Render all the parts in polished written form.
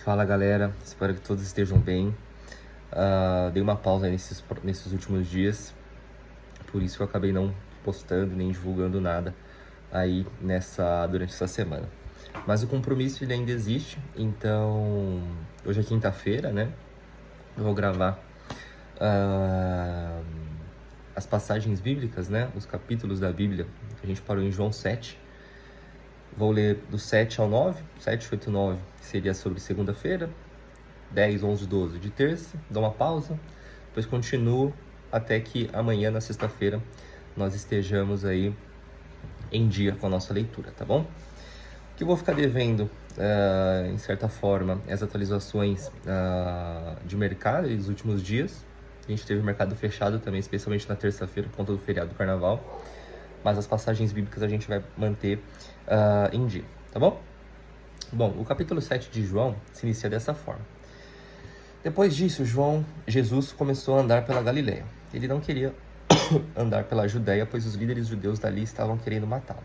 Fala galera, espero que todos estejam bem. Dei uma pausa aí nesses últimos dias, por isso eu acabei não postando nem divulgando nada aí durante essa semana. Mas o compromisso ele ainda existe, então hoje é quinta-feira, né? Eu vou gravar as passagens bíblicas, né? Os capítulos da Bíblia. A gente parou em João 7. Vou ler do 7 ao 9, 7, 8, 9 seria sobre segunda-feira, 10, 11, 12 de terça, dou uma pausa, depois continuo até que amanhã, na sexta-feira, nós estejamos aí em dia com a nossa leitura, tá bom? O que eu vou ficar devendo, em certa forma, as atualizações de mercado dos últimos dias. A gente teve o mercado fechado também, especialmente na terça-feira, por conta do feriado do carnaval. Mas as passagens bíblicas a gente vai manter em dia, tá bom? Bom, o capítulo 7 de João se inicia dessa forma. Depois disso, Jesus começou a andar pela Galileia. Ele não queria andar pela Judéia, pois os líderes judeus dali estavam querendo matá-lo.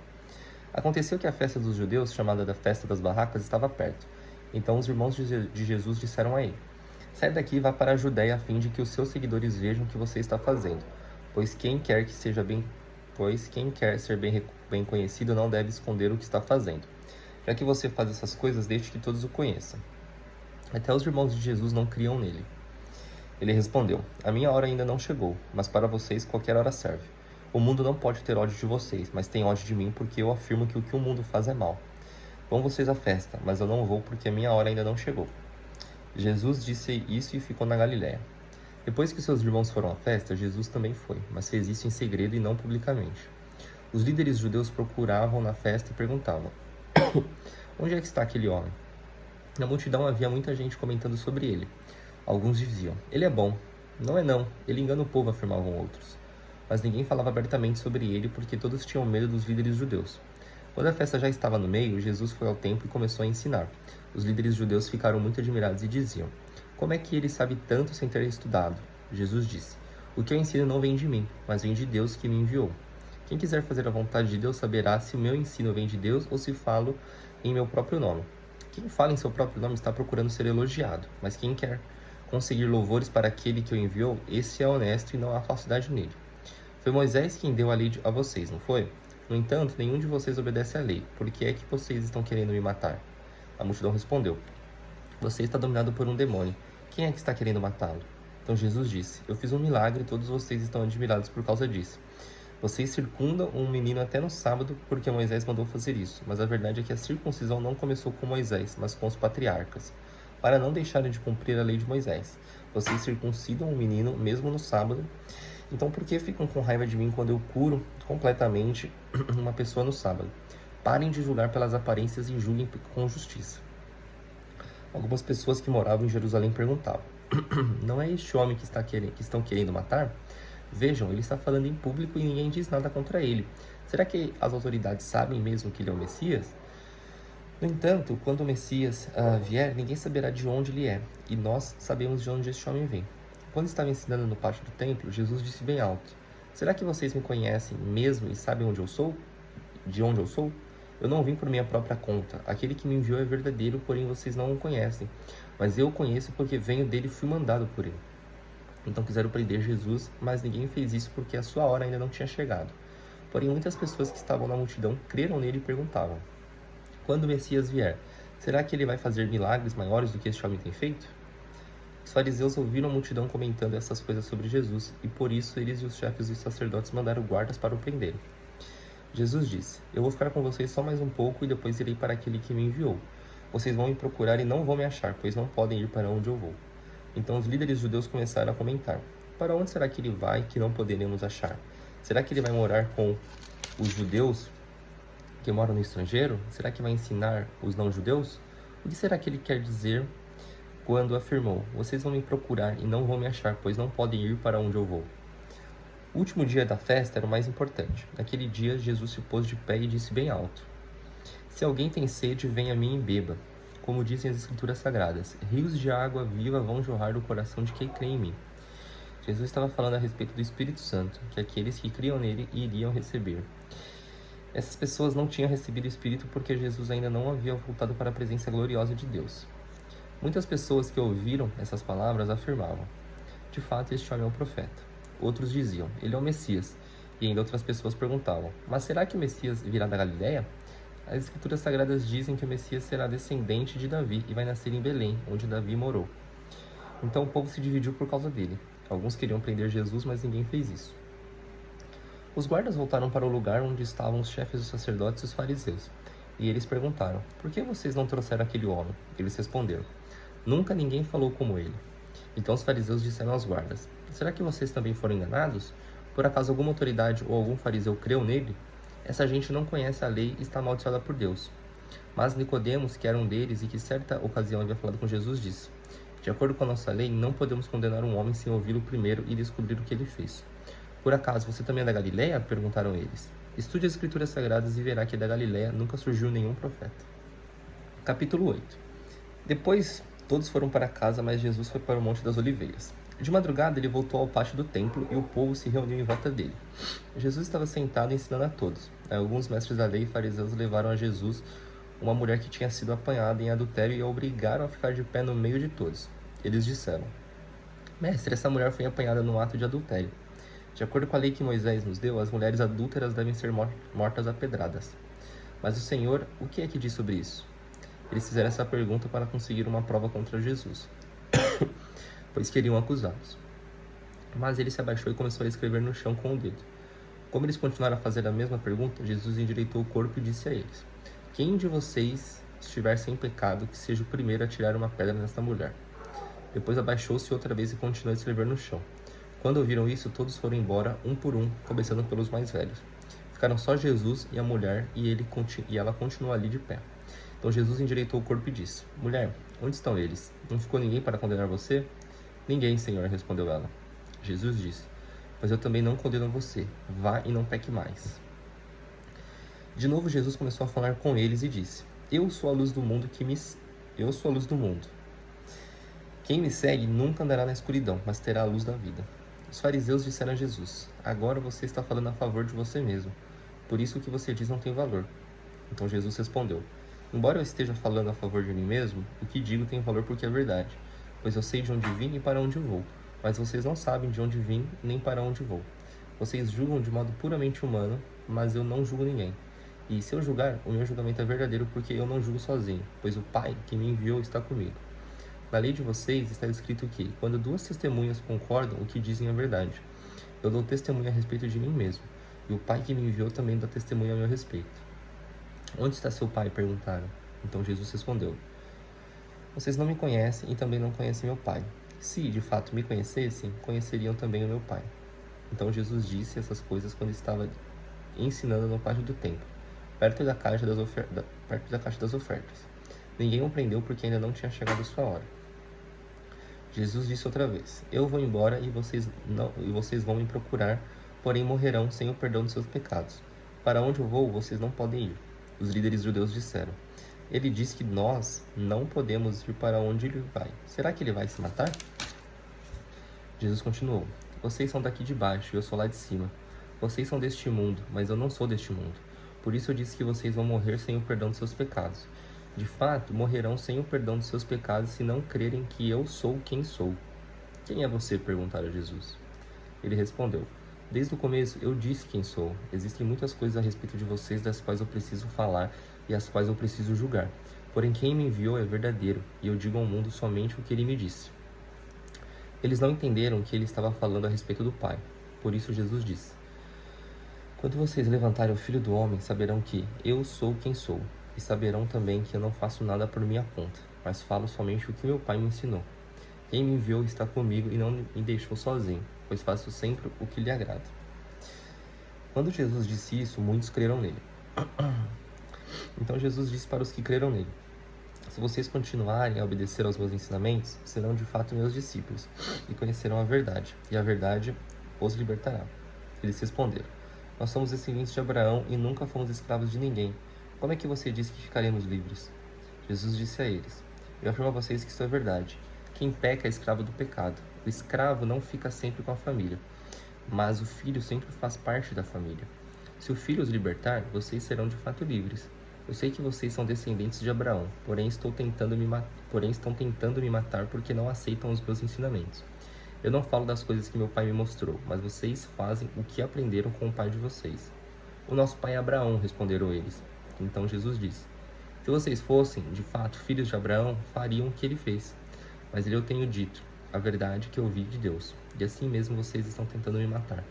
Aconteceu que a festa dos judeus, chamada da Festa das Barracas, estava perto. Então os irmãos de Jesus disseram a ele: sai daqui e vá para a Judéia, a fim de que os seus seguidores vejam o que você está fazendo, pois quem quer ser bem conhecido não deve esconder o que está fazendo. Já que você faz essas coisas, deixe que todos o conheçam. Até os irmãos de Jesus não criam nele. Ele respondeu: a minha hora ainda não chegou, mas para vocês qualquer hora serve. O mundo não pode ter ódio de vocês, mas tem ódio de mim porque eu afirmo que o que o mundo faz é mal. Vão vocês à festa, mas eu não vou porque a minha hora ainda não chegou. Jesus disse isso e ficou na Galileia. Depois que seus irmãos foram à festa, Jesus também foi, mas fez isso em segredo e não publicamente. Os líderes judeus procuravam na festa e perguntavam: onde é que está aquele homem? Na multidão havia muita gente comentando sobre ele. Alguns diziam: ele é bom. Não é não, ele engana o povo, afirmavam outros. Mas ninguém falava abertamente sobre ele porque todos tinham medo dos líderes judeus. Quando a festa já estava no meio, Jesus foi ao templo e começou a ensinar. Os líderes judeus ficaram muito admirados e diziam: como é que ele sabe tanto sem ter estudado? Jesus disse: o que eu ensino não vem de mim, mas vem de Deus que me enviou. Quem quiser fazer a vontade de Deus saberá se o meu ensino vem de Deus ou se falo em meu próprio nome. Quem fala em seu próprio nome está procurando ser elogiado, mas quem quer conseguir louvores para aquele que o enviou, esse é honesto e não há falsidade nele. Foi Moisés quem deu a lei a vocês, não foi? No entanto, nenhum de vocês obedece à lei. Por que é que vocês estão querendo me matar? A multidão respondeu: você está dominado por um demônio. Quem é que está querendo matá-lo? Então Jesus disse: eu fiz um milagre e todos vocês estão admirados por causa disso. Vocês circundam um menino até no sábado porque Moisés mandou fazer isso. Mas a verdade é que a circuncisão não começou com Moisés, mas com os patriarcas, para não deixarem de cumprir a lei de Moisés. Vocês circuncidam um menino mesmo no sábado. Então por que ficam com raiva de mim quando eu curo completamente uma pessoa no sábado? Parem de julgar pelas aparências e julguem com justiça. Algumas pessoas que moravam em Jerusalém perguntavam: não é este homem que estão querendo matar? Vejam, ele está falando em público e ninguém diz nada contra ele. Será que as autoridades sabem mesmo que ele é o Messias? No entanto, quando o Messias vier, ninguém saberá de onde ele é, e nós sabemos de onde este homem vem. Quando estava ensinando no pátio do templo, Jesus disse bem alto: será que vocês me conhecem mesmo e sabem onde eu sou? De onde eu sou? Eu não vim por minha própria conta. Aquele que me enviou é verdadeiro, porém vocês não o conhecem. Mas eu o conheço porque venho dele e fui mandado por ele. Então quiseram prender Jesus, mas ninguém fez isso porque a sua hora ainda não tinha chegado. Porém, muitas pessoas que estavam na multidão creram nele e perguntavam: quando o Messias vier, será que ele vai fazer milagres maiores do que este homem tem feito? Os fariseus ouviram a multidão comentando essas coisas sobre Jesus, e por isso eles e os chefes dos sacerdotes mandaram guardas para o prenderem. Jesus disse: eu vou ficar com vocês só mais um pouco e depois irei para aquele que me enviou. Vocês vão me procurar e não vão me achar, pois não podem ir para onde eu vou. Então os líderes judeus começaram a comentar: para onde será que ele vai que não poderemos achar? Será que ele vai morar com os judeus que moram no estrangeiro? Será que vai ensinar os não-judeus? O que será que ele quer dizer quando afirmou: vocês vão me procurar e não vão me achar, pois não podem ir para onde eu vou? O último dia da festa era o mais importante. Naquele dia, Jesus se pôs de pé e disse bem alto: se alguém tem sede, venha a mim e beba. Como dizem as Escrituras Sagradas, rios de água viva vão jorrar do coração de quem crê em mim. Jesus estava falando a respeito do Espírito Santo, que aqueles que criam nele iriam receber. Essas pessoas não tinham recebido o Espírito porque Jesus ainda não havia voltado para a presença gloriosa de Deus. Muitas pessoas que ouviram essas palavras afirmavam: de fato, este homem é o profeta. Outros diziam: ele é o Messias. E ainda outras pessoas perguntavam: mas será que o Messias virá da Galileia? As Escrituras Sagradas dizem que o Messias será descendente de Davi e vai nascer em Belém, onde Davi morou. Então o povo se dividiu por causa dele. Alguns queriam prender Jesus, mas ninguém fez isso. Os guardas voltaram para o lugar onde estavam os chefes dos sacerdotes e os fariseus. E eles perguntaram: por que vocês não trouxeram aquele homem? Eles responderam: nunca ninguém falou como ele. Então os fariseus disseram aos guardas: será que vocês também foram enganados? Por acaso alguma autoridade ou algum fariseu creu nele? Essa gente não conhece a lei e está amaldiçoada por Deus. Mas Nicodemos, que era um deles e que certa ocasião havia falado com Jesus, disse: de acordo com a nossa lei, não podemos condenar um homem sem ouvi-lo primeiro e descobrir o que ele fez. Por acaso você também é da Galileia? Perguntaram eles. Estude as Escrituras Sagradas e verá que da Galileia nunca surgiu nenhum profeta. Capítulo 8. Depois todos foram para casa, mas Jesus foi para o Monte das Oliveiras. De madrugada ele voltou ao pátio do templo e o povo se reuniu em volta dele. Jesus estava sentado ensinando a todos. Alguns mestres da lei e fariseus levaram a Jesus uma mulher que tinha sido apanhada em adultério e a obrigaram a ficar de pé no meio de todos. Eles disseram: mestre, essa mulher foi apanhada no ato de adultério. De acordo com a lei que Moisés nos deu, as mulheres adúlteras devem ser mortas a pedradas. Mas o Senhor, o que é que diz sobre isso? Eles fizeram essa pergunta para conseguir uma prova contra Jesus, pois queriam acusá-los. Mas ele se abaixou e começou a escrever no chão com o dedo. Como eles continuaram a fazer a mesma pergunta, Jesus endireitou o corpo e disse a eles: quem de vocês estiver sem pecado, que seja o primeiro a tirar uma pedra nesta mulher. Depois abaixou-se outra vez e continuou a escrever no chão. Quando ouviram isso, todos foram embora, um por um, começando pelos mais velhos. Ficaram só Jesus e a mulher, e ela continuou ali de pé. Então Jesus endireitou o corpo e disse: mulher, onde estão eles? Não ficou ninguém para condenar você? Ninguém, Senhor, respondeu ela. Jesus disse: mas eu também não condeno você. Vá e não peque mais. De novo Jesus começou a falar com eles e disse: eu sou a luz do mundo Eu sou a luz do mundo. Quem me segue nunca andará na escuridão, mas terá a luz da vida. Os fariseus disseram a Jesus: agora você está falando a favor de você mesmo. Por isso o que você diz não tem valor. Então Jesus respondeu: embora eu esteja falando a favor de mim mesmo, o que digo tem valor porque é verdade, pois eu sei de onde vim e para onde vou, mas vocês não sabem de onde vim nem para onde vou. Vocês julgam de modo puramente humano, mas eu não julgo ninguém. E se eu julgar, o meu julgamento é verdadeiro porque eu não julgo sozinho, pois o Pai que me enviou está comigo. Na lei de vocês está escrito que, quando duas testemunhas concordam, o que dizem é verdade. Eu dou testemunho a respeito de mim mesmo, e o Pai que me enviou também dá testemunho a meu respeito. Onde está seu pai? Perguntaram. Então Jesus respondeu: vocês não me conhecem e também não conhecem meu Pai. Se, de fato, me conhecessem, conheceriam também o meu Pai. Então Jesus disse essas coisas quando estava ensinando no pátio do templo, perto da caixa das ofertas. Ninguém o prendeu porque ainda não tinha chegado a sua hora. Jesus disse outra vez: eu vou embora e vocês vão me procurar, porém morrerão sem o perdão de seus pecados. Para onde eu vou, vocês não podem ir. Os líderes judeus disseram: ele diz que nós não podemos ir para onde ele vai. Será que ele vai se matar? Jesus continuou: vocês são daqui de baixo e eu sou lá de cima. Vocês são deste mundo, mas eu não sou deste mundo. Por isso eu disse que vocês vão morrer sem o perdão de seus pecados. De fato, morrerão sem o perdão de seus pecados se não crerem que eu sou quem sou. Quem é você? Perguntaram a Jesus. Ele respondeu: desde o começo eu disse quem sou. Existem muitas coisas a respeito de vocês das quais eu preciso falar e as quais eu preciso julgar. Porém, quem me enviou é verdadeiro, e eu digo ao mundo somente o que ele me disse. Eles não entenderam que ele estava falando a respeito do Pai. Por isso Jesus disse: quando vocês levantarem o Filho do Homem, saberão que eu sou quem sou. E saberão também que eu não faço nada por minha conta, mas falo somente o que meu Pai me ensinou. Quem me enviou está comigo e não me deixou sozinho, pois faço sempre o que lhe agrada. Quando Jesus disse isso, muitos creram nele. Então Jesus disse para os que creram nele: se vocês continuarem a obedecer aos meus ensinamentos, serão de fato meus discípulos, e conhecerão a verdade, e a verdade os libertará. Eles responderam: nós somos descendentes de Abraão e nunca fomos escravos de ninguém. Como é que você diz que ficaremos livres? Jesus disse a eles: eu afirmo a vocês que isso é verdade. Quem peca é escravo do pecado. O escravo não fica sempre com a família, mas o filho sempre faz parte da família. Se o filho os libertar, vocês serão de fato livres. Eu sei que vocês são descendentes de Abraão, porém estão tentando me matar porque não aceitam os meus ensinamentos. Eu não falo das coisas que meu pai me mostrou, mas vocês fazem o que aprenderam com o pai de vocês. O nosso pai é Abraão, responderam eles. Então Jesus disse: Se vocês fossem, de fato, filhos de Abraão, fariam o que ele fez. Mas eu tenho dito a verdade que ouvi de Deus, e assim mesmo vocês estão tentando me matar.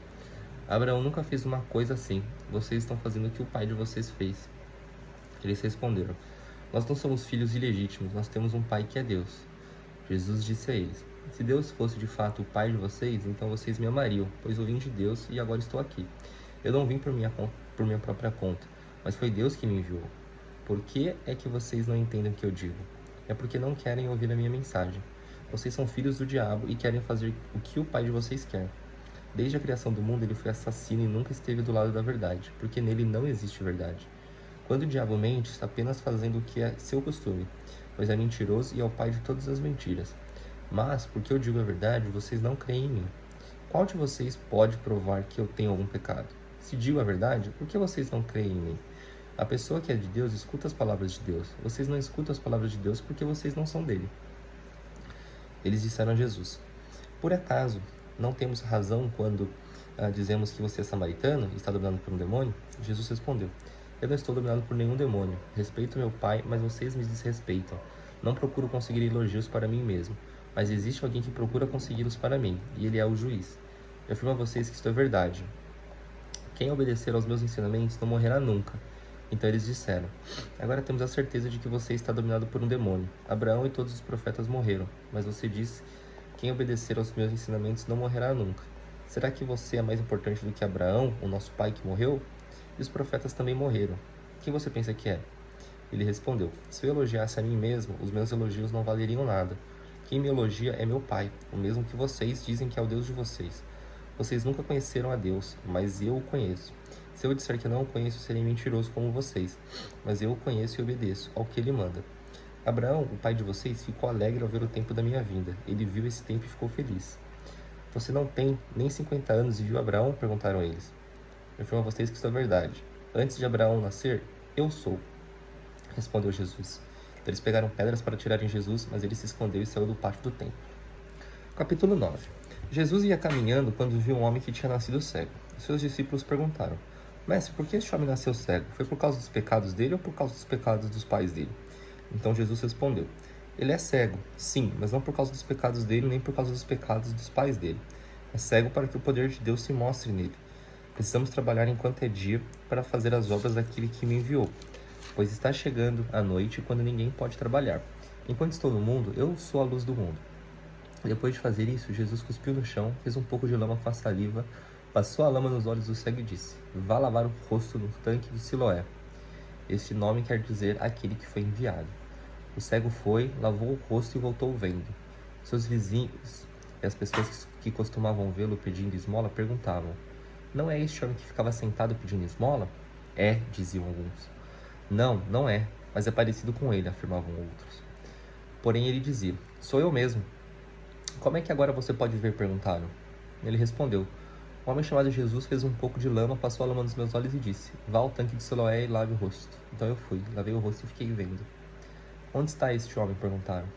Abraão nunca fez uma coisa assim. Vocês estão fazendo o que o pai de vocês fez. Eles responderam: Nós não somos filhos ilegítimos, nós temos um pai que é Deus. Jesus disse a eles: Se Deus fosse de fato o pai de vocês, então vocês me amariam, pois eu vim de Deus e agora estou aqui. Eu não vim por minha própria conta, mas foi Deus que me enviou. Por que é que vocês não entendem o que eu digo? É porque não querem ouvir a minha mensagem. Vocês são filhos do diabo e querem fazer o que o pai de vocês quer. Desde a criação do mundo ele foi assassino e nunca esteve do lado da verdade, porque nele não existe verdade. Quando o diabo mente, está apenas fazendo o que é seu costume, pois é mentiroso e é o pai de todas as mentiras. Mas, porque eu digo a verdade, vocês não creem em mim. Qual de vocês pode provar que eu tenho algum pecado? Se digo a verdade, por que vocês não creem em mim? A pessoa que é de Deus escuta as palavras de Deus. Vocês não escutam as palavras de Deus porque vocês não são dele. Eles disseram a Jesus: Por acaso não temos razão quando dizemos que você é samaritano e está dominado por um demônio? Jesus respondeu: Eu não estou dominado por nenhum demônio. Respeito meu pai, mas vocês me desrespeitam. Não procuro conseguir elogios para mim mesmo, mas existe alguém que procura consegui-los para mim, e ele é o juiz. Eu afirmo a vocês que isto é verdade. Quem obedecer aos meus ensinamentos não morrerá nunca. Então eles disseram: Agora temos a certeza de que você está dominado por um demônio. Abraão e todos os profetas morreram, mas você diz: Quem obedecer aos meus ensinamentos não morrerá nunca. Será que você é mais importante do que Abraão, o nosso pai que morreu? E os profetas também morreram. Quem você pensa que é? Ele respondeu: Se eu elogiasse a mim mesmo, os meus elogios não valeriam nada. Quem me elogia é meu pai, o mesmo que vocês dizem que é o Deus de vocês. Vocês nunca conheceram a Deus, mas eu o conheço. Se eu disser que não o conheço, serei mentiroso como vocês, mas eu o conheço e obedeço ao que ele manda. Abraão, o pai de vocês, ficou alegre ao ver o tempo da minha vinda. Ele viu esse tempo e ficou feliz. Você não tem nem 50 anos e viu Abraão? Perguntaram eles. Eu afirmo a vocês que isso é verdade. Antes de Abraão nascer, eu sou, respondeu Jesus. Então eles pegaram pedras para tirarem Jesus, mas ele se escondeu e saiu do pátio do templo. Capítulo 9. Jesus ia caminhando quando viu um homem que tinha nascido cego. Seus discípulos perguntaram: Mestre, por que este homem nasceu cego? Foi por causa dos pecados dele ou por causa dos pecados dos pais dele? Então Jesus respondeu: Ele é cego, sim, mas não por causa dos pecados dele nem por causa dos pecados dos pais dele. É cego para que o poder de Deus se mostre nele. Precisamos trabalhar enquanto é dia para fazer as obras daquele que me enviou, pois está chegando a noite quando ninguém pode trabalhar. Enquanto estou no mundo, eu sou a luz do mundo. Depois de fazer isso, Jesus cuspiu no chão, fez um pouco de lama com a saliva, passou a lama nos olhos do cego e disse: Vá lavar o rosto no tanque de Siloé. Este nome quer dizer aquele que foi enviado. O cego foi, lavou o rosto e voltou vendo. Seus vizinhos e as pessoas que costumavam vê-lo pedindo esmola perguntavam: Não é este homem que ficava sentado pedindo esmola? É, diziam alguns. Não, não é, mas é parecido com ele, afirmavam outros. Porém ele dizia: Sou eu mesmo. Como é que agora você pode ver? Perguntaram. Ele respondeu: Um homem chamado Jesus fez um pouco de lama, passou a lama nos meus olhos e disse: Vá ao tanque de Siloé e lave o rosto. Então eu fui, lavei o rosto e fiquei vendo. Onde está este homem? Perguntaram.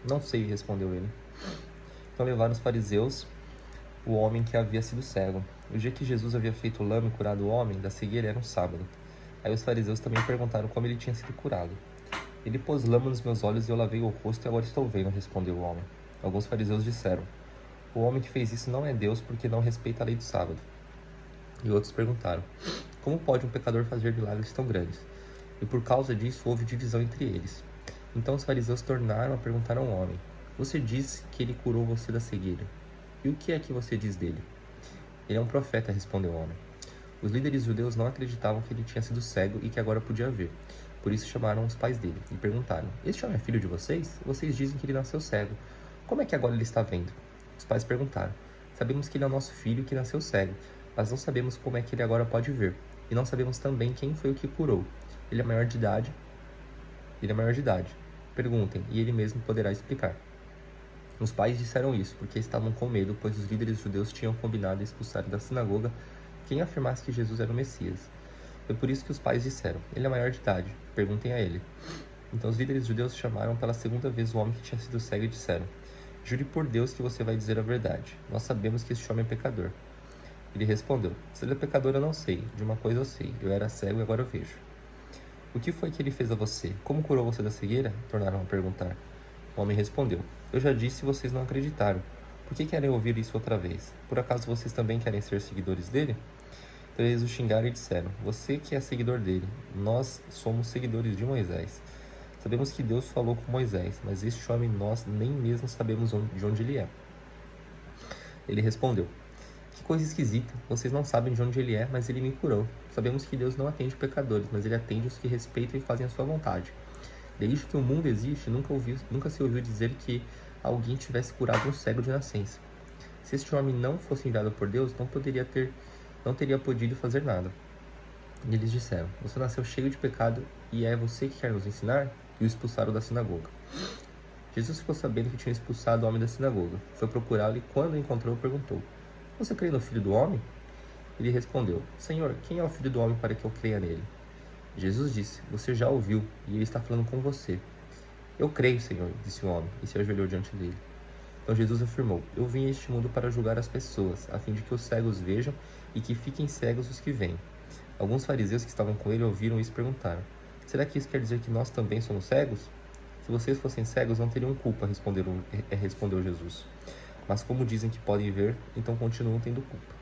Não sei, respondeu ele. Então levaram os fariseus o homem que havia sido cego. O dia que Jesus havia feito lama e curado o homem da cegueira era um sábado. Aí os fariseus também perguntaram como ele tinha sido curado. Ele pôs lama nos meus olhos e eu lavei o rosto e agora estou vendo, respondeu o homem. Alguns fariseus disseram: O homem que fez isso não é Deus porque não respeita a lei do sábado. E outros perguntaram: Como pode um pecador fazer milagres tão grandes? E por causa disso houve divisão entre eles. Então os fariseus tornaram a perguntar ao homem: Você disse que ele curou você da cegueira. E o que é que você diz dele? Ele é um profeta, respondeu o homem. Os líderes judeus não acreditavam que ele tinha sido cego e que agora podia ver. Por isso chamaram os pais dele e perguntaram: Este homem é filho de vocês? Vocês dizem que ele nasceu cego. Como é que agora ele está vendo? Os pais perguntaram: Sabemos que ele é o nosso filho que nasceu cego, mas não sabemos como é que ele agora pode ver. E não sabemos também quem foi o que curou. Ele é maior de idade. Perguntem, e ele mesmo poderá explicar. Os pais disseram isso porque estavam com medo, pois os líderes judeus tinham combinado expulsar da sinagoga quem afirmasse que Jesus era o Messias. Foi por isso que os pais disseram: ele é maior de idade, perguntem a ele. Então os líderes judeus chamaram pela segunda vez o homem que tinha sido cego e disseram: jure por Deus que você vai dizer a verdade. Nós sabemos que este homem é pecador. Ele respondeu: se ele é pecador eu não sei, de uma coisa eu sei, eu era cego e agora eu vejo. O que foi que ele fez a você? Como curou você da cegueira? Tornaram a perguntar. O homem respondeu: eu já disse e vocês não acreditaram. Por que querem ouvir isso outra vez? Por acaso vocês também querem ser seguidores dele? Então eles o xingaram e disseram: você que é seguidor dele, nós somos seguidores de Moisés. Sabemos que Deus falou com Moisés, mas este homem nós nem mesmo sabemos de onde ele é. Ele respondeu: que coisa esquisita, vocês não sabem de onde ele é, mas ele me curou. Sabemos que Deus não atende pecadores, mas ele atende os que respeitam e fazem a sua vontade. Desde que o mundo existe, nunca se ouviu dizer que alguém tivesse curado um cego de nascença. Se este homem não fosse enviado por Deus, não teria podido fazer nada. E eles disseram: você nasceu cheio de pecado e é você que quer nos ensinar? E o expulsaram da sinagoga. Jesus ficou sabendo que tinham expulsado o homem da sinagoga. Foi procurá-lo e quando o encontrou, perguntou: você crê no Filho do Homem? Ele respondeu: Senhor, quem é o Filho do Homem para que eu creia nele? Jesus disse: você já ouviu e ele está falando com você. Eu creio, Senhor, disse o homem e se ajoelhou diante dele. Então Jesus afirmou: eu vim a este mundo para julgar as pessoas, a fim de que os cegos vejam e que fiquem cegos os que veem. Alguns fariseus que estavam com ele ouviram isso e perguntaram: será que isso quer dizer que nós também somos cegos? Se vocês fossem cegos, não teriam culpa, respondeu Jesus. Mas como dizem que podem ver, então continuam tendo culpa.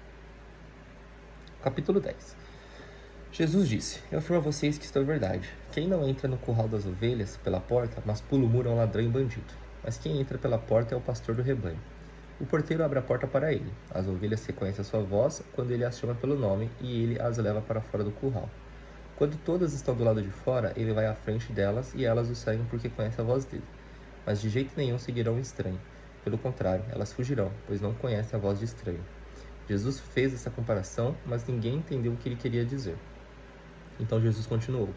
Capítulo 10. Jesus disse: eu afirmo a vocês que isto é verdade. Quem não entra no curral das ovelhas pela porta, mas pula o muro é um ladrão e bandido. Mas quem entra pela porta é o pastor do rebanho. O porteiro abre a porta para ele. As ovelhas reconhecem a sua voz quando ele as chama pelo nome e ele as leva para fora do curral. Quando todas estão do lado de fora, ele vai à frente delas e elas o seguem porque conhecem a voz dele. Mas de jeito nenhum seguirão o estranho. Pelo contrário, elas fugirão, pois não conhecem a voz de estranho. Jesus fez essa comparação, mas ninguém entendeu o que ele queria dizer. Então Jesus continuou: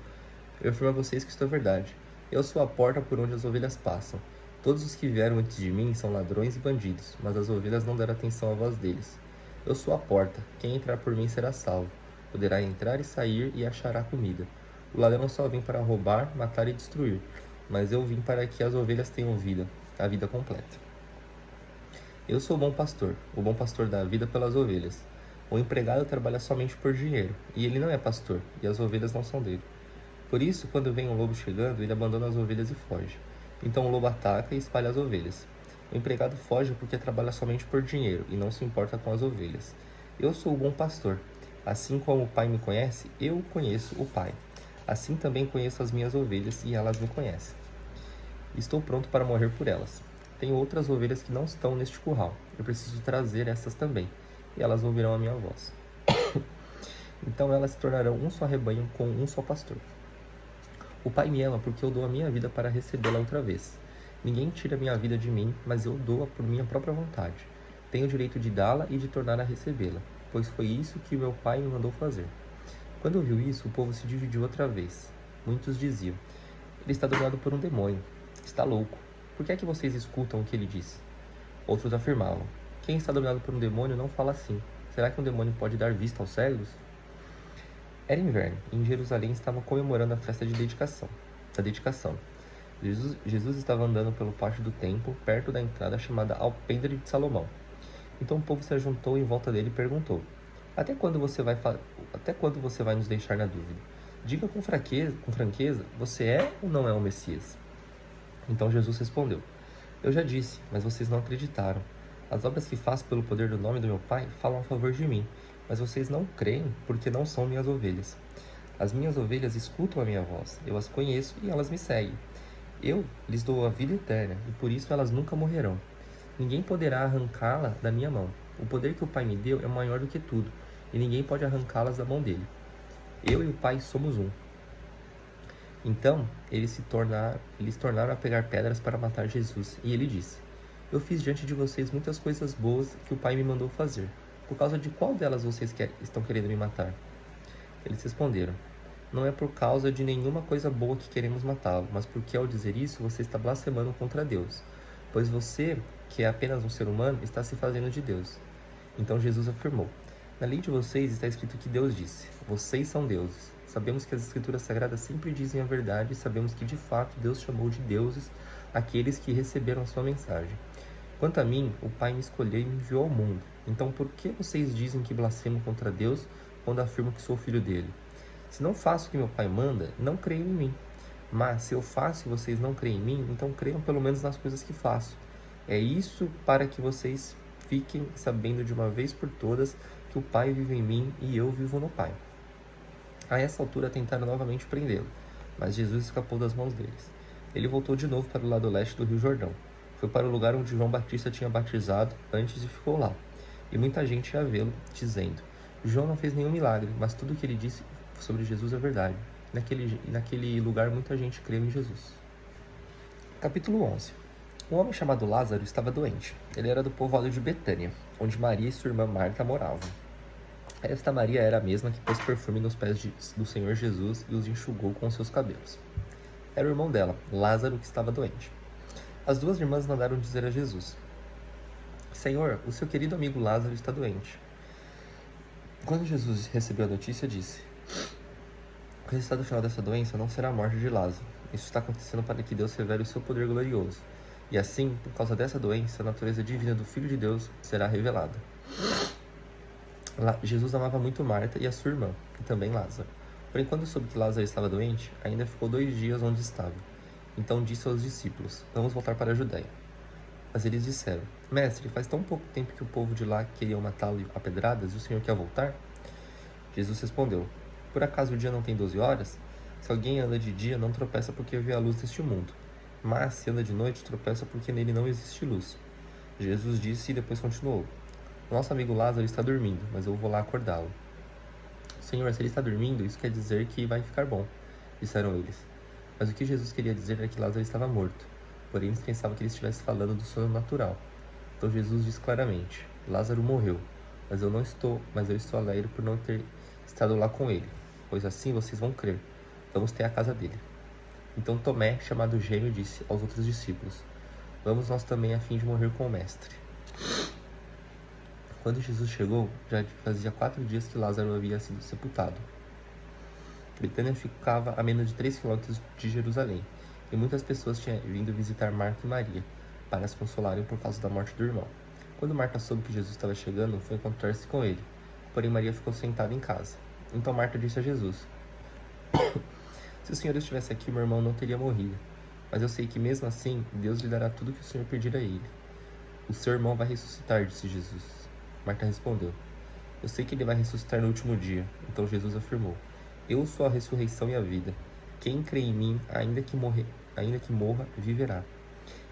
eu afirmo a vocês que isto é verdade. Eu sou a porta por onde as ovelhas passam. Todos os que vieram antes de mim são ladrões e bandidos, mas as ovelhas não deram atenção à voz deles. Eu sou a porta. Quem entrar por mim será salvo. Poderá entrar e sair e achará comida. O ladrão só vem para roubar, matar e destruir, mas eu vim para que as ovelhas tenham vida, a vida completa. Eu sou o bom pastor dá a vida pelas ovelhas. O empregado trabalha somente por dinheiro, e ele não é pastor, e as ovelhas não são dele. Por isso, quando vem um lobo chegando, ele abandona as ovelhas e foge. Então o lobo ataca e espalha as ovelhas. O empregado foge porque trabalha somente por dinheiro e não se importa com as ovelhas. Eu sou o bom pastor. Assim como o Pai me conhece, eu conheço o Pai. Assim também conheço as minhas ovelhas e elas me conhecem. Estou pronto para morrer por elas. Tenho outras ovelhas que não estão neste curral. Eu preciso trazer essas também, e elas ouvirão a minha voz. Então elas se tornarão um só rebanho com um só pastor. O Pai me ama porque eu dou a minha vida para recebê-la outra vez. Ninguém tira a minha vida de mim, mas eu dou-a por minha própria vontade. Tenho o direito de dá-la e de tornar a recebê-la, pois foi isso que meu Pai me mandou fazer. Quando ouviu isso, o povo se dividiu outra vez. Muitos diziam: ele está dominado por um demônio. Está louco. Por que é que vocês escutam o que ele diz? Outros afirmavam: quem está dominado por um demônio não fala assim. Será que um demônio pode dar vista aos cegos? Era inverno e em Jerusalém estavam comemorando a festa da dedicação. Jesus estava andando pelo pátio do templo, perto da entrada chamada Alpendre de Salomão. Então o povo se ajuntou em volta dele e perguntou: até quando você vai nos deixar na dúvida? Diga com franqueza, você é ou não é o Messias? Então Jesus respondeu: eu já disse, mas vocês não acreditaram. As obras que faço pelo poder do nome do meu Pai falam a favor de mim, mas vocês não creem porque não são minhas ovelhas. As minhas ovelhas escutam a minha voz, eu as conheço e elas me seguem. Eu lhes dou a vida eterna e por isso elas nunca morrerão. Ninguém poderá arrancá-la da minha mão. O poder que o Pai me deu é maior do que tudo, e ninguém pode arrancá-las da mão dele. Eu e o Pai somos um. Então, eles tornaram a pegar pedras para matar Jesus, e ele disse: eu fiz diante de vocês muitas coisas boas que o Pai me mandou fazer. Por causa de qual delas vocês estão querendo me matar? Eles responderam: não é por causa de nenhuma coisa boa que queremos matá-lo, mas porque ao dizer isso você está blasfemando contra Deus. Pois você, que é apenas um ser humano, está se fazendo de Deus. Então Jesus afirmou: na lei de vocês está escrito que Deus disse: vocês são deuses. Sabemos que as Escrituras Sagradas sempre dizem a verdade e sabemos que, de fato, Deus chamou de deuses aqueles que receberam a sua mensagem. Quanto a mim, o Pai me escolheu e me enviou ao mundo. Então, por que vocês dizem que blasfemo contra Deus quando afirmo que sou filho dele? Se não faço o que meu Pai manda, não creiam em mim. Mas, se eu faço e vocês não creem em mim, então creiam pelo menos nas coisas que faço. É isso para que vocês fiquem sabendo de uma vez por todas que o Pai vive em mim e eu vivo no Pai. A essa altura tentaram novamente prendê-lo, mas Jesus escapou das mãos deles. Ele voltou de novo para o lado leste do Rio Jordão. Foi para o lugar onde João Batista tinha batizado antes e ficou lá. E muita gente ia vê-lo, dizendo: João não fez nenhum milagre, mas tudo o que ele disse sobre Jesus é verdade. Naquele lugar muita gente creu em Jesus. Capítulo 11. Um homem chamado Lázaro estava doente. Ele era do povoado de Betânia, onde Maria e sua irmã Marta moravam. Esta Maria era a mesma que pôs perfume nos pés do Senhor Jesus e os enxugou com seus cabelos. Era o irmão dela, Lázaro, que estava doente. As duas irmãs mandaram dizer a Jesus: Senhor, o seu querido amigo Lázaro está doente. Quando Jesus recebeu a notícia, disse: O resultado final dessa doença não será a morte de Lázaro. Isso está acontecendo para que Deus revele o seu poder glorioso. E assim, por causa dessa doença, a natureza divina do Filho de Deus será revelada. Jesus amava muito Marta e a sua irmã, e também Lázaro. Porém, quando soube que Lázaro estava doente, ainda ficou 2 dias onde estava. Então disse aos discípulos: Vamos voltar para a Judéia. Mas eles disseram: Mestre, faz tão pouco tempo que o povo de lá queria matá-lo a pedradas e o Senhor quer voltar? Jesus respondeu: Por acaso o dia não tem 12 horas? Se alguém anda de dia, não tropeça porque vê a luz deste mundo. Mas se anda de noite, tropeça porque nele não existe luz. Jesus disse e depois continuou: Nosso amigo Lázaro está dormindo, mas eu vou lá acordá-lo. Senhor, se ele está dormindo, isso quer dizer que vai ficar bom, disseram eles. Mas o que Jesus queria dizer era que Lázaro estava morto. Porém, eles pensavam que ele estivesse falando do sono natural. Então Jesus disse claramente: Lázaro morreu, mas eu estou alegre por não ter estado lá com ele, pois assim vocês vão crer. Vamos ter a casa dele. Então Tomé, chamado Gêmeo, disse aos outros discípulos: Vamos nós também a fim de morrer com o mestre. Quando Jesus chegou, já fazia 4 dias que Lázaro havia sido sepultado. Betânia ficava a menos de 3 quilômetros de Jerusalém, e muitas pessoas tinham vindo visitar Marta e Maria, para as consolarem por causa da morte do irmão. Quando Marta soube que Jesus estava chegando, foi encontrar-se com ele, porém Maria ficou sentada em casa. Então Marta disse a Jesus: Se o Senhor estivesse aqui, meu irmão não teria morrido. Mas eu sei que mesmo assim, Deus lhe dará tudo o que o Senhor pedir a ele. O seu irmão vai ressuscitar, disse Jesus. Marta respondeu: Eu sei que ele vai ressuscitar no último dia. Então Jesus afirmou: Eu sou a ressurreição e a vida. Quem crê em mim, ainda que morra, viverá.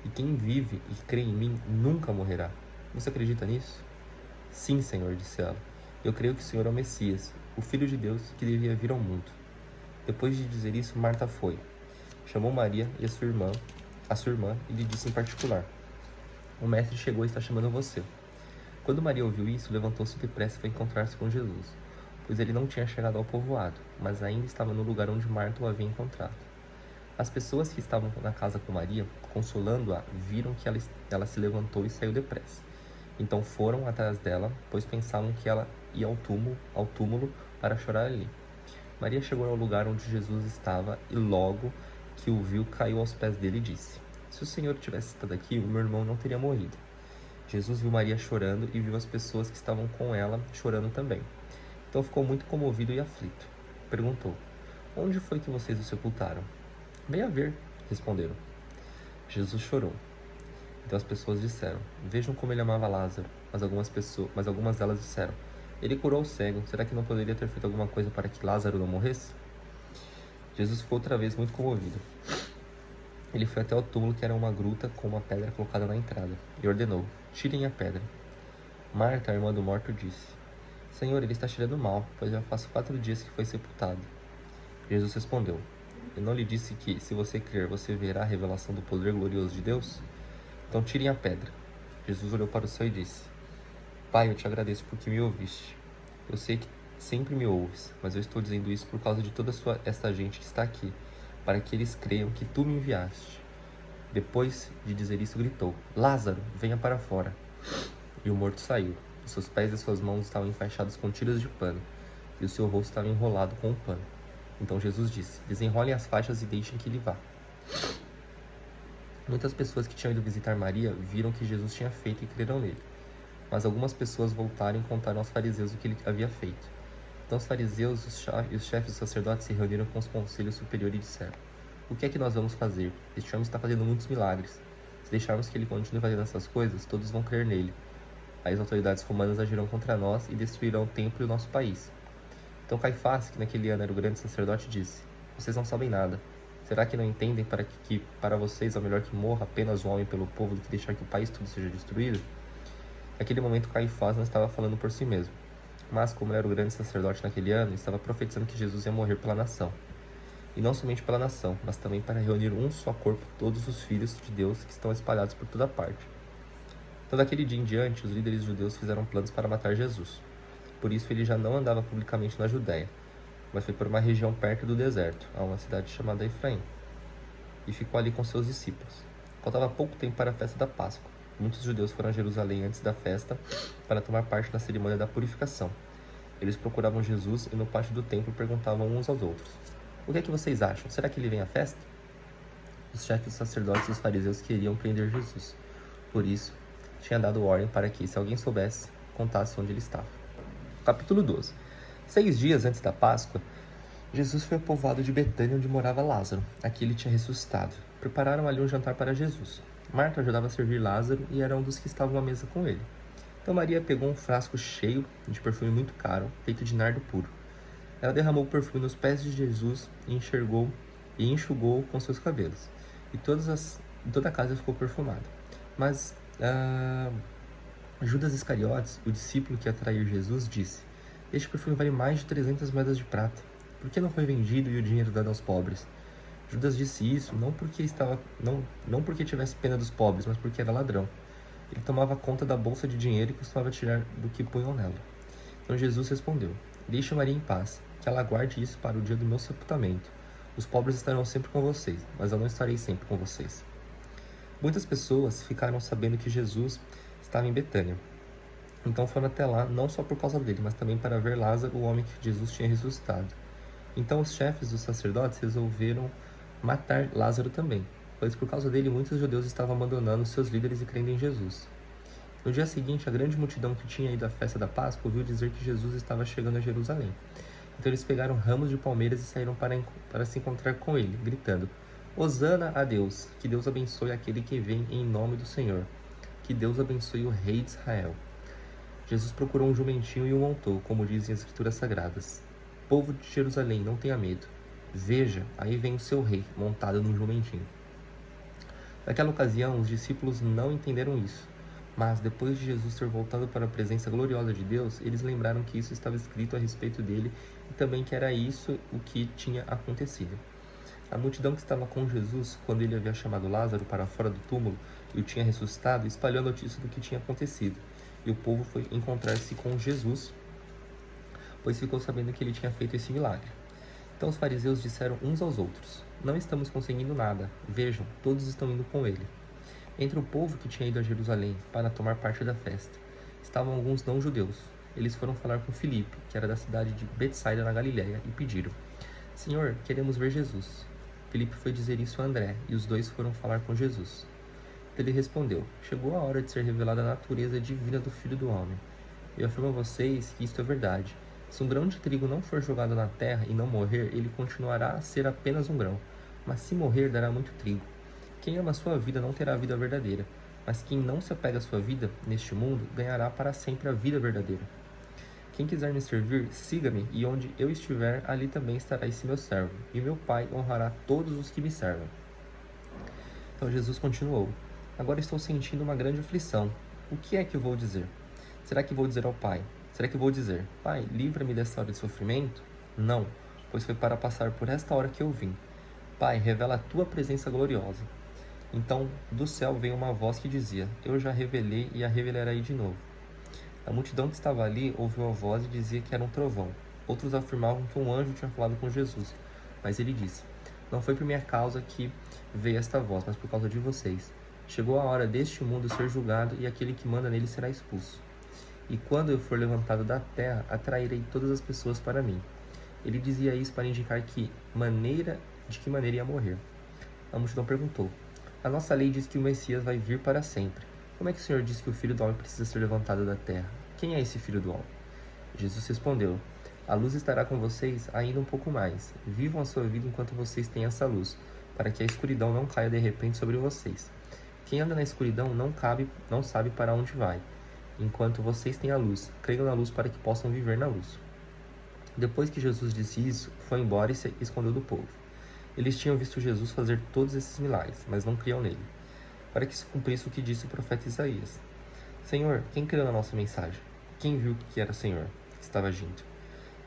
E quem vive e crê em mim, nunca morrerá. Você acredita nisso? Sim, Senhor, disse ela. Eu creio que o Senhor é o Messias, o Filho de Deus que devia vir ao mundo. Depois de dizer isso, Marta foi. Chamou Maria e a sua irmã, e lhe disse em particular: O mestre chegou e está chamando você. Quando Maria ouviu isso, levantou-se depressa e foi encontrar-se com Jesus, pois ele não tinha chegado ao povoado, mas ainda estava no lugar onde Marta o havia encontrado. As pessoas que estavam na casa com Maria, consolando-a, viram que ela se levantou e saiu depressa. Então foram atrás dela, pois pensavam que ela ia ao túmulo para chorar ali. Maria chegou ao lugar onde Jesus estava e logo que o viu, caiu aos pés dele e disse: Se o Senhor tivesse estado aqui, o meu irmão não teria morrido. Jesus viu Maria chorando e viu as pessoas que estavam com ela chorando também. Então ficou muito comovido e aflito. Perguntou: Onde foi que vocês o sepultaram? Venha ver, responderam. Jesus chorou. Então as pessoas disseram: Vejam como ele amava Lázaro. Mas algumas delas disseram: Ele curou o cego. Será que não poderia ter feito alguma coisa para que Lázaro não morresse? Jesus ficou outra vez muito comovido. Ele foi até o túmulo, que era uma gruta com uma pedra colocada na entrada, e ordenou: Tirem a pedra. Marta, a irmã do morto, disse: Senhor, ele está cheirando mal, pois já faz 4 dias que foi sepultado. Jesus respondeu: Eu não lhe disse que, se você crer, você verá a revelação do poder glorioso de Deus? Então tirem a pedra. Jesus olhou para o céu e disse: Pai, eu te agradeço porque me ouviste. Eu sei que sempre me ouves, mas eu estou dizendo isso por causa de toda esta gente que está aqui, para que eles creiam que tu me enviaste. Depois de dizer isso, gritou: Lázaro, venha para fora. E o morto saiu. Seus pés e suas mãos estavam enfaixados com tiras de pano, e o seu rosto estava enrolado com um pano. Então Jesus disse: desenrolem as faixas e deixem que ele vá. Muitas pessoas que tinham ido visitar Maria viram o que Jesus tinha feito e creram nele. Mas algumas pessoas voltaram e contaram aos fariseus o que ele havia feito. Então os fariseus e os chefes dos sacerdotes se reuniram com os conselhos superiores e disseram: o que é que nós vamos fazer? Este homem está fazendo muitos milagres. Se deixarmos que ele continue fazendo essas coisas, todos vão crer nele. Aí as autoridades romanas agirão contra nós e destruirão o templo e o nosso país. Então Caifás, que naquele ano era o grande sacerdote, disse: vocês não sabem nada. Será que não entendem que para vocês é melhor que morra apenas um homem pelo povo do que deixar que o país todo seja destruído? Naquele momento Caifás não estava falando por si mesmo, mas como ele era o grande sacerdote naquele ano, estava profetizando que Jesus ia morrer pela nação. E não somente pela nação, mas também para reunir um só corpo todos os filhos de Deus que estão espalhados por toda parte. Então daquele dia em diante, os líderes judeus fizeram planos para matar Jesus. Por isso ele já não andava publicamente na Judéia, mas foi para uma região perto do deserto, a uma cidade chamada Efraim, e ficou ali com seus discípulos. Faltava pouco tempo para a festa da Páscoa. Muitos judeus foram a Jerusalém antes da festa para tomar parte na cerimônia da purificação. Eles procuravam Jesus e no pátio do templo perguntavam uns aos outros: o que é que vocês acham? Será que ele vem à festa? Os chefes dos sacerdotes e os fariseus queriam prender Jesus. Por isso, tinha dado ordem para que, se alguém soubesse, contasse onde ele estava. Capítulo 12. 6 dias antes da Páscoa, Jesus foi ao povoado de Betânia, onde morava Lázaro. Aqui ele tinha ressuscitado. Prepararam ali um jantar para Jesus. Marta ajudava a servir Lázaro e era um dos que estavam à mesa com ele. Então Maria pegou um frasco cheio de perfume muito caro, feito de nardo puro. Ela derramou o perfume nos pés de Jesus e enxugou com seus cabelos. E toda a casa ficou perfumada. Mas Judas Iscariotes, o discípulo que ia trair Jesus, disse: este perfume vale mais de 300 moedas de prata. Por que não foi vendido e o dinheiro dado aos pobres? Judas disse isso não porque tivesse pena dos pobres, mas porque era ladrão. Ele tomava conta da bolsa de dinheiro e costumava tirar do que punham nela. Então Jesus respondeu: deixe Maria em paz, que ela guarde isso para o dia do meu sepultamento. Os pobres estarão sempre com vocês, mas eu não estarei sempre com vocês. Muitas pessoas ficaram sabendo que Jesus estava em Betânia. Então foram até lá, não só por causa dele, mas também para ver Lázaro, o homem que Jesus tinha ressuscitado. Então os chefes dos sacerdotes resolveram matar Lázaro também, pois por causa dele muitos judeus estavam abandonando seus líderes e crendo em Jesus. No dia seguinte, a grande multidão que tinha ido à festa da Páscoa ouviu dizer que Jesus estava chegando a Jerusalém. Então eles pegaram ramos de palmeiras e saíram para se encontrar com ele, gritando: Hosana a Deus, que Deus abençoe aquele que vem em nome do Senhor, que Deus abençoe o rei de Israel. Jesus procurou um jumentinho e o montou, como dizem as escrituras sagradas. Povo de Jerusalém, não tenha medo. Veja, aí vem o seu rei, montado num jumentinho. Naquela ocasião, os discípulos não entenderam isso. Mas, depois de Jesus ter voltado para a presença gloriosa de Deus, eles lembraram que isso estava escrito a respeito dele e também que era isso o que tinha acontecido. A multidão que estava com Jesus, quando ele havia chamado Lázaro para fora do túmulo e o tinha ressuscitado, espalhou a notícia do que tinha acontecido. E o povo foi encontrar-se com Jesus, pois ficou sabendo que ele tinha feito esse milagre. Então os fariseus disseram uns aos outros: não estamos conseguindo nada. Vejam, todos estão indo com ele. Entre o povo que tinha ido a Jerusalém para tomar parte da festa, estavam alguns não-judeus. Eles foram falar com Filipe, que era da cidade de Betsaida, na Galiléia, e pediram: Senhor, queremos ver Jesus. Filipe foi dizer isso a André, e os dois foram falar com Jesus. Ele respondeu: chegou a hora de ser revelada a natureza divina do Filho do Homem. Eu afirmo a vocês que isto é verdade. Se um grão de trigo não for jogado na terra e não morrer, ele continuará a ser apenas um grão. Mas se morrer, dará muito trigo. Quem ama a sua vida não terá a vida verdadeira. Mas quem não se apega à sua vida neste mundo, ganhará para sempre a vida verdadeira. Quem quiser me servir, siga-me, e onde eu estiver, ali também estará esse meu servo. E meu Pai honrará todos os que me servem. Então Jesus continuou: agora estou sentindo uma grande aflição. O que é que eu vou dizer? Será que vou dizer ao Pai? Será que vou dizer: Pai, livra-me desta hora de sofrimento? Não, pois foi para passar por esta hora que eu vim. Pai, revela a tua presença gloriosa. Então, do céu veio uma voz que dizia: eu já revelei e a revelarei de novo. A multidão que estava ali ouviu a voz e dizia que era um trovão. Outros afirmavam que um anjo tinha falado com Jesus. Mas ele disse: não foi por minha causa que veio esta voz, mas por causa de vocês. Chegou a hora deste mundo ser julgado e aquele que manda nele será expulso. E quando eu for levantado da terra, atrairei todas as pessoas para mim. Ele dizia isso para indicar de que maneira ia morrer. A multidão perguntou: a nossa lei diz que o Messias vai vir para sempre. Como é que o Senhor diz que o Filho do Homem precisa ser levantado da terra? Quem é esse Filho do Homem? Jesus respondeu: a luz estará com vocês ainda um pouco mais. Vivam a sua vida enquanto vocês têm essa luz, para que a escuridão não caia de repente sobre vocês. Quem anda na escuridão não sabe para onde vai. Enquanto vocês têm a luz, creiam na luz para que possam viver na luz. Depois que Jesus disse isso, foi embora e se escondeu do povo. Eles tinham visto Jesus fazer todos esses milagres, mas não criam nele, para que se cumprisse o que disse o profeta Isaías. Senhor, quem creu na nossa mensagem? Quem viu que era o Senhor que estava agindo?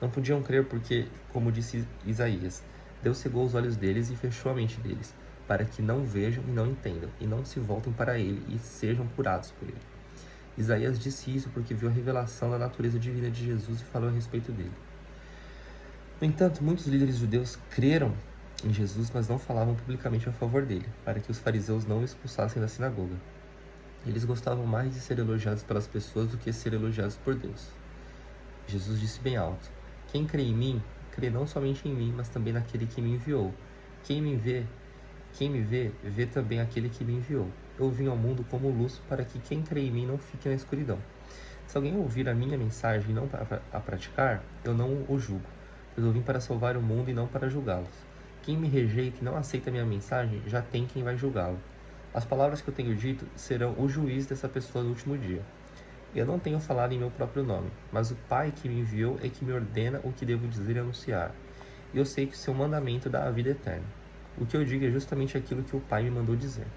Não podiam crer porque, como disse Isaías, Deus cegou os olhos deles e fechou a mente deles, para que não vejam e não entendam, e não se voltem para ele e sejam curados por ele. Isaías disse isso porque viu a revelação da natureza divina de Jesus e falou a respeito dele. No entanto, muitos líderes judeus creram em Jesus, mas não falavam publicamente a favor dele, para que os fariseus não o expulsassem da sinagoga. Eles gostavam mais de ser elogiados pelas pessoas do que ser elogiados por Deus. Jesus disse bem alto: quem crê em mim, crê não somente em mim, mas também naquele que me enviou. Quem me vê, vê também aquele que me enviou. Eu vim ao mundo como luz, para que quem crê em mim não fique na escuridão. Se alguém ouvir a minha mensagem e não a praticar, eu não o julgo, pois eu vim para salvar o mundo e não para julgá-los. Quem me rejeita e não aceita a minha mensagem, já tem quem vai julgá-lo. As palavras que eu tenho dito serão o juiz dessa pessoa no último dia. Eu não tenho falado em meu próprio nome, mas o Pai que me enviou é que me ordena o que devo dizer e anunciar. E eu sei que o seu mandamento dá a vida eterna. O que eu digo é justamente aquilo que o Pai me mandou dizer.